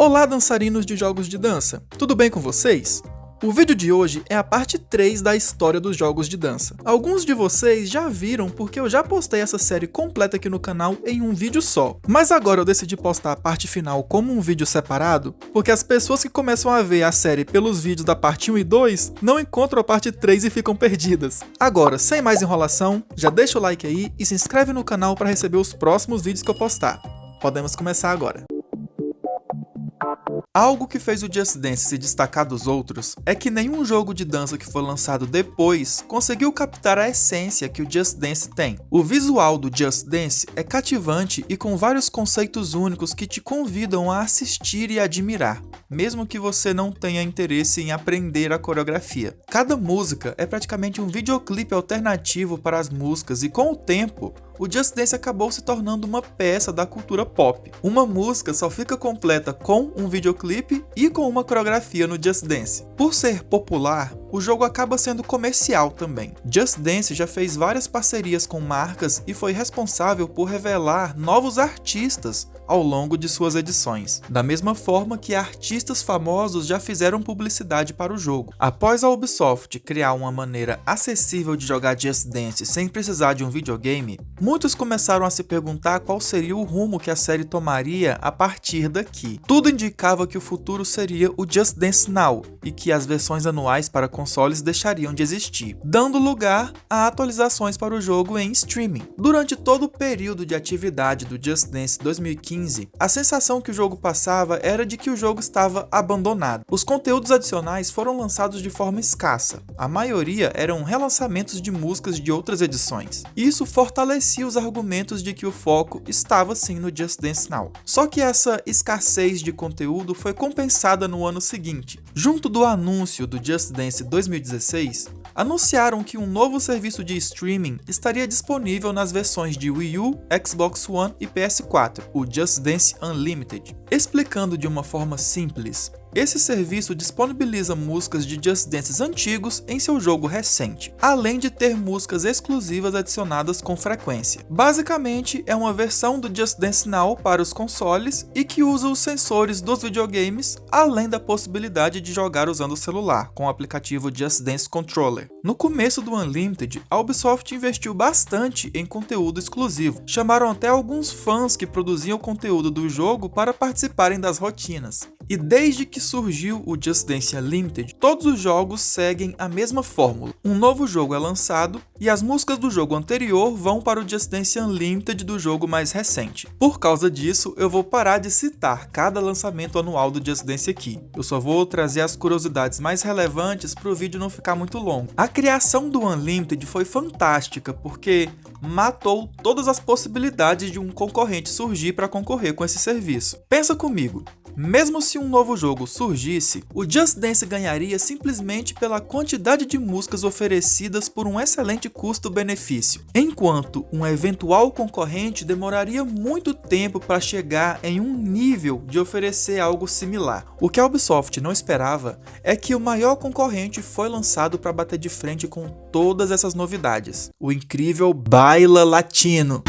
Olá, dançarinos de jogos de dança, tudo bem com vocês? O vídeo de hoje é a parte 3 da história dos jogos de dança. Alguns de vocês já viram porque eu já postei essa série completa aqui no canal em um vídeo só. Mas agora eu decidi postar a parte final como um vídeo separado, porque as pessoas que começam a ver a série pelos vídeos da parte 1 e 2 não encontram a parte 3 e ficam perdidas. Agora, sem mais enrolação, já deixa o like aí e se inscreve no canal para receber os próximos vídeos que eu postar. Podemos começar agora. Algo que fez o Just Dance se destacar dos outros é que nenhum jogo de dança que foi lançado depois conseguiu captar a essência que o Just Dance tem. O visual do Just Dance é cativante e com vários conceitos únicos que te convidam a assistir e admirar, mesmo que você não tenha interesse em aprender a coreografia. Cada música é praticamente um videoclipe alternativo para as músicas e com o tempo, o Just Dance acabou se tornando uma peça da cultura pop. Uma música só fica completa com um videoclipe e com uma coreografia no Just Dance. Por ser popular, o jogo acaba sendo comercial também. Just Dance já fez várias parcerias com marcas e foi responsável por revelar novos artistas ao longo de suas edições, da mesma forma que artistas famosos já fizeram publicidade para o jogo. Após a Ubisoft criar uma maneira acessível de jogar Just Dance sem precisar de um videogame, muitos começaram a se perguntar qual seria o rumo que a série tomaria a partir daqui. Tudo indicava que o futuro seria o Just Dance Now e que as versões anuais para consoles deixariam de existir, dando lugar a atualizações para o jogo em streaming. Durante todo o período de atividade do Just Dance 2015, a sensação que o jogo passava era de que o jogo estava abandonado. Os conteúdos adicionais foram lançados de forma escassa. A maioria eram relançamentos de músicas de outras edições. Isso fortalecia os argumentos de que o foco estava sim no Just Dance Now. Só que essa escassez de conteúdo foi compensada no ano seguinte. Junto do anúncio do Just Dance 2016, anunciaram que um novo serviço de streaming estaria disponível nas versões de Wii U, Xbox One e PS4, o Just Dance Unlimited. Explicando de uma forma simples, esse serviço disponibiliza músicas de Just Dances antigos em seu jogo recente, além de ter músicas exclusivas adicionadas com frequência. Basicamente, é uma versão do Just Dance Now para os consoles e que usa os sensores dos videogames, além da possibilidade de jogar usando o celular, com o aplicativo Just Dance Controller. No começo do Unlimited, a Ubisoft investiu bastante em conteúdo exclusivo. Chamaram até alguns fãs que produziam conteúdo do jogo para participarem das rotinas. E desde que surgiu o Just Dance Unlimited, todos os jogos seguem a mesma fórmula. Um novo jogo é lançado e as músicas do jogo anterior vão para o Just Dance Unlimited do jogo mais recente. Por causa disso, eu vou parar de citar cada lançamento anual do Just Dance aqui. Eu só vou trazer as curiosidades mais relevantes para o vídeo não ficar muito longo. A criação do Unlimited foi fantástica porque matou todas as possibilidades de um concorrente surgir para concorrer com esse serviço. Pensa comigo. Mesmo se um novo jogo surgisse, o Just Dance ganharia simplesmente pela quantidade de músicas oferecidas por um excelente custo-benefício, enquanto um eventual concorrente demoraria muito tempo para chegar em um nível de oferecer algo similar. O que a Ubisoft não esperava é que o maior concorrente foi lançado para bater de frente com todas essas novidades, o incrível Baila Latino.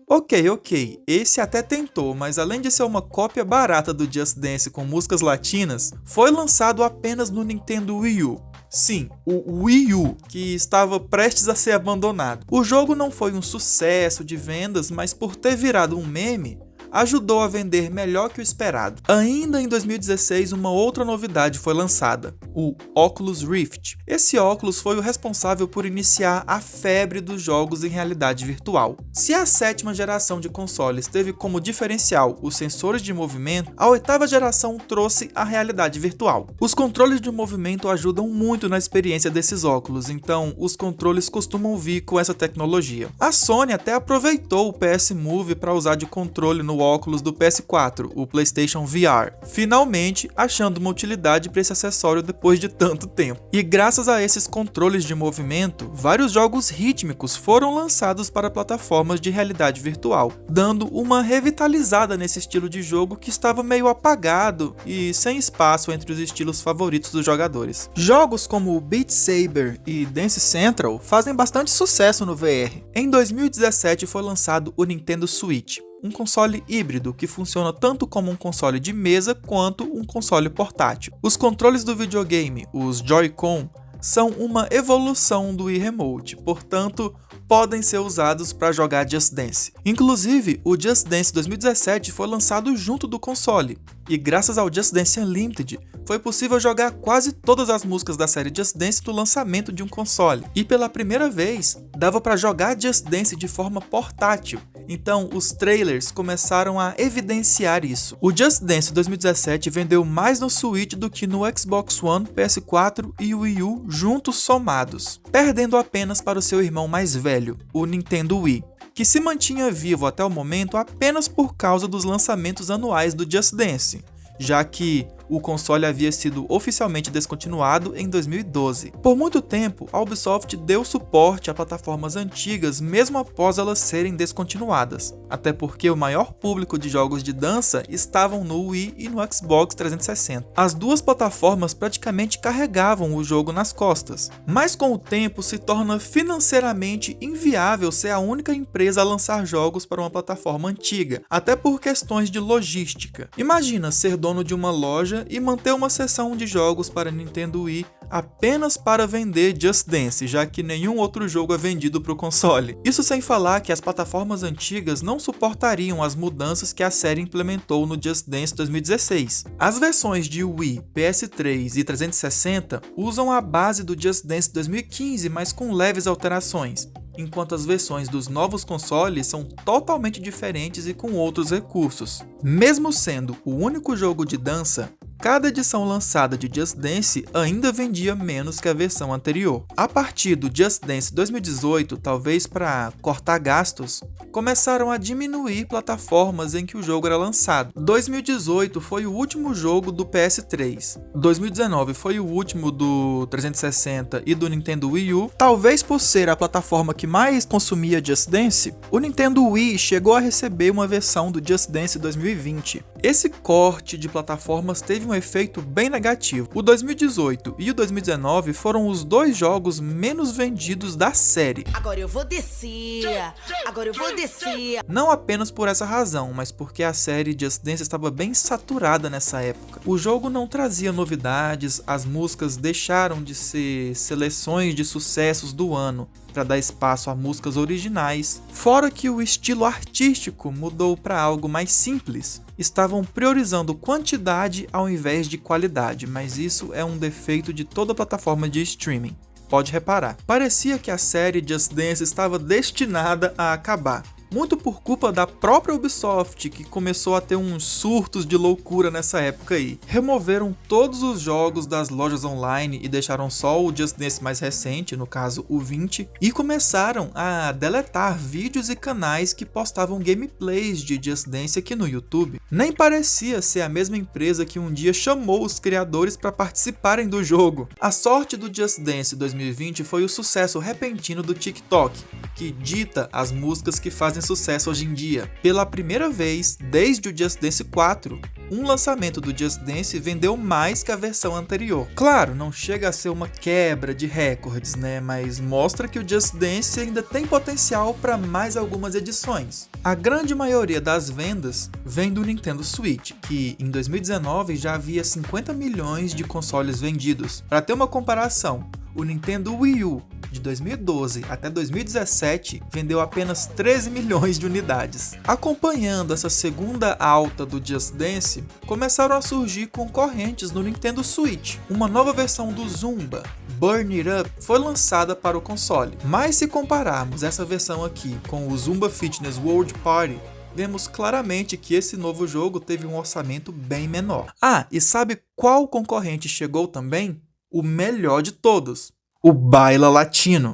Ok, esse até tentou, mas além de ser uma cópia barata do Just Dance com músicas latinas, foi lançado apenas no Nintendo Wii U. Sim, o Wii U, que estava prestes a ser abandonado. O jogo não foi um sucesso de vendas, mas por ter virado um meme, ajudou a vender melhor que o esperado. Ainda em 2016, uma outra novidade foi lançada, o Oculus Rift. Esse óculos foi o responsável por iniciar a febre dos jogos em realidade virtual. Se a 7ª geração de consoles teve como diferencial os sensores de movimento, a 8ª geração trouxe a realidade virtual. Os controles de movimento ajudam muito na experiência desses óculos, então os controles costumam vir com essa tecnologia. A Sony até aproveitou o PS Move para usar de controle no óculos do PS4, o PlayStation VR, finalmente achando uma utilidade para esse acessório depois de tanto tempo. E graças a esses controles de movimento, vários jogos rítmicos foram lançados para plataformas de realidade virtual, dando uma revitalizada nesse estilo de jogo que estava meio apagado e sem espaço entre os estilos favoritos dos jogadores. Jogos como Beat Saber e Dance Central fazem bastante sucesso no VR. Em 2017 foi lançado o Nintendo Switch. um console híbrido que funciona tanto como um console de mesa quanto um console portátil. Os controles do videogame, os Joy-Con, são uma evolução do Wii Remote, portanto, podem ser usados para jogar Just Dance. Inclusive, o Just Dance 2017 foi lançado junto do console, e graças ao Just Dance Unlimited, foi possível jogar quase todas as músicas da série Just Dance do lançamento de um console. E pela primeira vez, dava para jogar Just Dance de forma portátil, então os trailers começaram a evidenciar isso. O Just Dance 2017 vendeu mais no Switch do que no Xbox One, PS4 e Wii U juntos somados, perdendo apenas para o seu irmão mais velho, o Nintendo Wii, que se mantinha vivo até o momento apenas por causa dos lançamentos anuais do Just Dance, já que o console havia sido oficialmente descontinuado em 2012. Por muito tempo, a Ubisoft deu suporte a plataformas antigas mesmo após elas serem descontinuadas, até porque o maior público de jogos de dança estavam no Wii e no Xbox 360. As duas plataformas praticamente carregavam o jogo nas costas, mas com o tempo se torna financeiramente inviável ser a única empresa a lançar jogos para uma plataforma antiga, até por questões de logística. Imagina ser dono de uma loja e manter uma seção de jogos para Nintendo Wii apenas para vender Just Dance, já que nenhum outro jogo é vendido para o console. Isso sem falar que as plataformas antigas não suportariam as mudanças que a série implementou no Just Dance 2016. As versões de Wii, PS3 e 360 usam a base do Just Dance 2015, mas com leves alterações, enquanto as versões dos novos consoles são totalmente diferentes e com outros recursos. Mesmo sendo o único jogo de dança, cada edição lançada de Just Dance ainda vendia menos que a versão anterior. A partir do Just Dance 2018, talvez para cortar gastos, começaram a diminuir plataformas em que o jogo era lançado. 2018 foi o último jogo do PS3, 2019 foi o último do 360 e do Nintendo Wii U. Talvez por ser a plataforma que mais consumia Just Dance, o Nintendo Wii chegou a receber uma versão do Just Dance 2020. Esse corte de plataformas teve um efeito bem negativo. O 2018 e o 2019 foram os dois jogos menos vendidos da série. Agora eu vou descer, agora eu vou descer. Não apenas por essa razão, mas porque a série Just Dance estava bem saturada nessa época. O jogo não trazia novidades, as músicas deixaram de ser seleções de sucessos do ano para dar espaço a músicas originais, fora que o estilo artístico mudou para algo mais simples. Estavam priorizando quantidade ao invés de qualidade, mas isso é um defeito de toda plataforma de streaming. Pode reparar. Parecia que a série Just Dance estava destinada a acabar. Muito por culpa da própria Ubisoft, que começou a ter uns surtos de loucura nessa época aí. Removeram todos os jogos das lojas online e deixaram só o Just Dance mais recente, no caso o 20, e começaram a deletar vídeos e canais que postavam gameplays de Just Dance aqui no YouTube. Nem parecia ser a mesma empresa que um dia chamou os criadores para participarem do jogo. A sorte do Just Dance 2020 foi o sucesso repentino do TikTok, que dita as músicas que fazem sucesso hoje em dia. Pela primeira vez desde o Just Dance 4, um lançamento do Just Dance vendeu mais que a versão anterior. Claro, não chega a ser uma quebra de recordes, né? Mas mostra que o Just Dance ainda tem potencial para mais algumas edições. A grande maioria das vendas vem do Nintendo Switch, que em 2019 já havia 50 milhões de consoles vendidos. Para ter uma comparação, o Nintendo Wii U de 2012 até 2017 vendeu apenas 13 milhões de unidades. Acompanhando essa segunda alta do Just Dance, começaram a surgir concorrentes no Nintendo Switch. Uma nova versão do Zumba, Burn It Up, foi lançada para o console. Mas se compararmos essa versão aqui com o Zumba Fitness World Party, vemos claramente que esse novo jogo teve um orçamento bem menor. Ah, e sabe qual concorrente chegou também? O melhor de todos, o Baila Latino.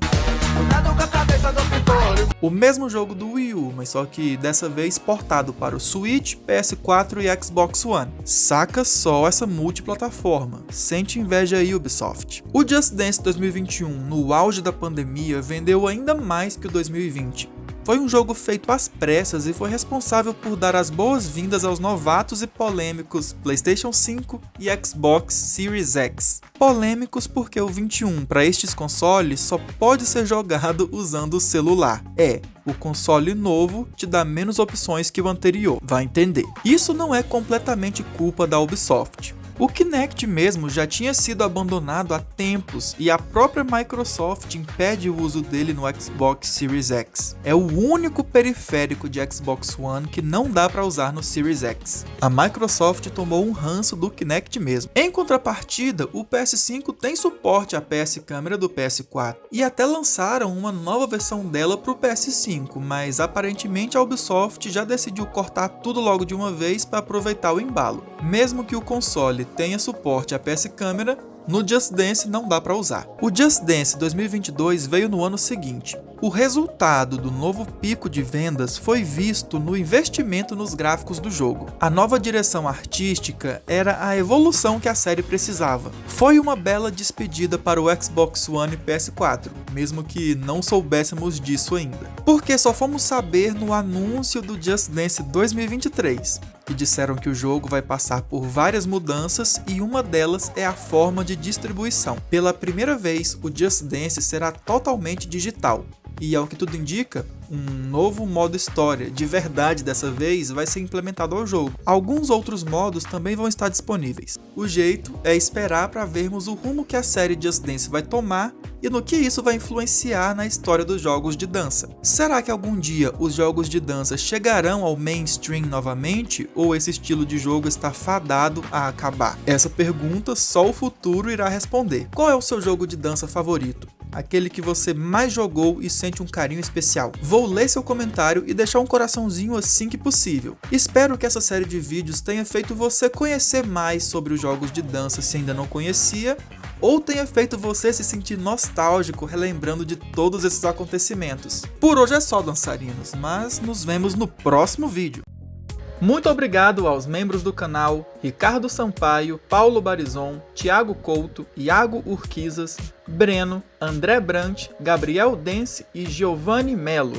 O mesmo jogo do Wii U, mas só que dessa vez portado para o Switch, PS4 e Xbox One. Saca só essa multiplataforma. Sente inveja aí, Ubisoft. O Just Dance 2021, no auge da pandemia, vendeu ainda mais que o 2020. Foi um jogo feito às pressas e foi responsável por dar as boas-vindas aos novatos e polêmicos PlayStation 5 e Xbox Series X. Polêmicos porque o 21 para estes consoles só pode ser jogado usando o celular. O console novo te dá menos opções que o anterior, vai entender. Isso não é completamente culpa da Ubisoft. O Kinect mesmo já tinha sido abandonado há tempos e a própria Microsoft impede o uso dele no Xbox Series X. É o único periférico de Xbox One que não dá para usar no Series X. A Microsoft tomou um ranço do Kinect mesmo. Em contrapartida, o PS5 tem suporte à PS câmera do PS4 e até lançaram uma nova versão dela para o PS5, mas aparentemente a Ubisoft já decidiu cortar tudo logo de uma vez para aproveitar o embalo. Mesmo que o console tenha suporte à PS câmera, no Just Dance não dá para usar. O Just Dance 2022 veio no ano seguinte. O resultado do novo pico de vendas foi visto no investimento nos gráficos do jogo. A nova direção artística era a evolução que a série precisava. Foi uma bela despedida para o Xbox One e PS4, mesmo que não soubéssemos disso ainda. Porque só fomos saber no anúncio do Just Dance 2023. Que disseram que o jogo vai passar por várias mudanças e uma delas é a forma de distribuição. Pela primeira vez, o Just Dance será totalmente digital. E ao que tudo indica, um novo modo história, de verdade dessa vez, vai ser implementado ao jogo. Alguns outros modos também vão estar disponíveis. O jeito é esperar para vermos o rumo que a série Just Dance vai tomar e no que isso vai influenciar na história dos jogos de dança. Será que algum dia os jogos de dança chegarão ao mainstream novamente ou esse estilo de jogo está fadado a acabar? Essa pergunta só o futuro irá responder. Qual é o seu jogo de dança favorito? Aquele que você mais jogou e sente um carinho especial? Vou ler seu comentário e deixar um coraçãozinho assim que possível. Espero que essa série de vídeos tenha feito você conhecer mais sobre os jogos de dança se ainda não conhecia, ou tenha feito você se sentir nostálgico relembrando de todos esses acontecimentos. Por hoje é só, dançarinos, mas nos vemos no próximo vídeo. Muito obrigado aos membros do canal Ricardo Sampaio, Paulo Barizon, Thiago Couto, Iago Urquizas, Breno, André Brant, Gabriel Dence e Giovanni Melo.